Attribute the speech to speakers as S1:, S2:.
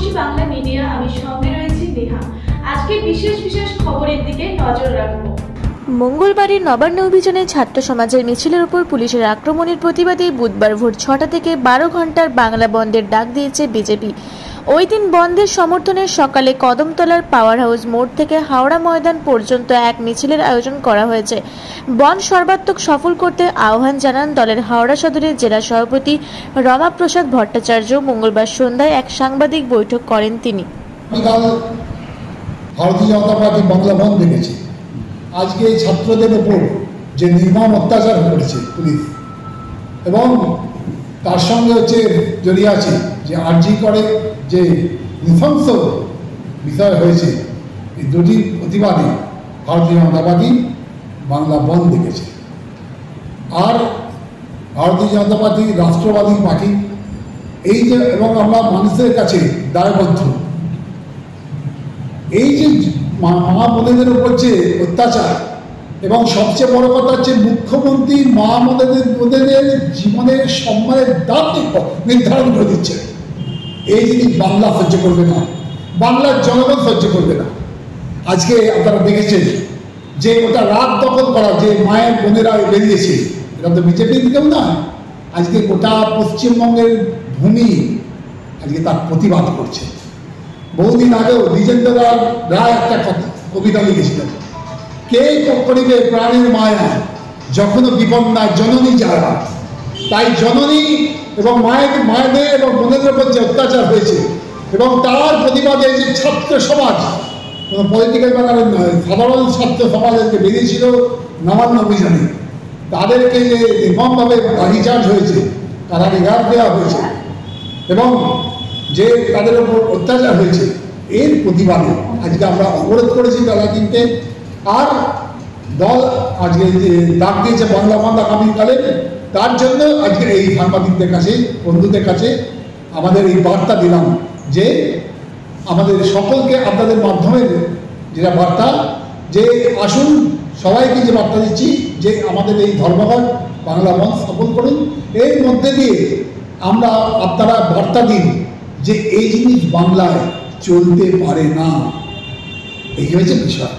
S1: খুশি বাংলা মিডিয়া, আমি সঙ্গে রয়েছি নেহা। আজকে বিশেষ বিশেষ খবরের দিকে নজর রাখবো।
S2: মঙ্গলবারের নবান্ন অভিযানে ছাত্র সমাজের মিছিলের উপর পুলিশের আক্রমণের প্রতিবাদে বুধবার ভোর ৬টা থেকে ১২ ঘন্টার বাংলা বন্ধের ডাক দিয়েছে বিজেপি। ওই দিন বন্ধের সমর্থনে সকালে কদমতলার পাওয়ার হাউস মোড় থেকে হাওড়া ময়দান পর্যন্ত এক মিছিলের আয়োজন করা হয়েছে। বন্ধ সর্বাত্মক সফল করতে আহ্বান জানান দলের হাওড়া সদরের জেলা সভাপতি রমাপ্রসাদ ভট্টাচার্য। মঙ্গলবার সন্ধ্যায় এক সাংবাদিক বৈঠক করেন তিনি।
S3: ভারতীয় জনতা পার্টি বাংলা বন্ধ দেখেছে। আজকে ছাত্রদের ওপর যে নির্মম অত্যাচার করেছে পুলিশ, এবং তার সঙ্গে জড়িয়ে আছে যে আরজি করে যে নৃশংস বিষয় হয়েছে, এই দুটি প্রতিবাদে ভারতীয় জনতা পার্টি বাংলা বন্ধ দেখেছে। আর ভারতীয় জনতা পার্টি রাষ্ট্রবাদী পার্টি, এই যে এবং আমরা মানুষের কাছে দায়বদ্ধ, এই যে মা বোনেদের উপর যে অত্যাচার, এবং সবচেয়ে বড় কথা হচ্ছে মুখ্যমন্ত্রী মা বোনেদের জীবনের সম্মানের দাম নির্ধারণ করে দিচ্ছে। এই জিনিস বাংলা সহ্য করবে না, বাংলার জনগণ সহ্য করবে না। আজকে আপনারা দেখেছেন যে ওটা রাত দখল করা যে মায়ের বোনেরা বেরিয়েছে, এটা তো বিজেপির দিকেও না, আজকে গোটা পশ্চিমবঙ্গের ভূমি আজকে তার প্রতিবাদ করছে। বহুদিন আগেও দ্বিজেন্দ্র রায় একটা কবিতা লিখেছিলেন, কে করিবে প্রাণের মায়া যখনও বিপন্না জননী যারা। তাই জননী এবং মায়েদের এবং বোনেদের উপর যে অত্যাচার হয়েছে, এবং তার প্রতিবাদে যে ছাত্র সমাজ, কোনো পলিটিক্যাল ব্যাপারের নয়, সাধারণ ছাত্র সমাজ আজকে বেরিয়েছিল নবান্ন অভিযানে, তাদেরকে যে নির্মমভাবে লাঠিচার্জ হয়েছে, তারা রিহার দেওয়া হয়েছে, এবং যে তাদের উপর অত্যাচার হয়েছে, এর প্রতিবাদে আজকে আমরা অবরোধ করেছি বেলা 3টে। আর দল আজকে যে ডাক দিয়েছে বাংলা বন্ধ আগামীকালে, তার জন্য আজকে এই সাংবাদিকদের কাছে, বন্ধুদের কাছে আমাদের এই বার্তা দিলাম যে আমাদের সকলকে আপনাদের মাধ্যমে যেটা বার্তা, যে আসুন সবাইকে যে বার্তা দিচ্ছি যে আমাদের এই ধর্মঘট বাংলা বন্ধ সফল করুন। এর মধ্যে দিয়ে আমরা আপনারা বার্তা দিন যে এই জিনিস বাংলায় চলতে পারে না, এই হয়েছে বিষয়।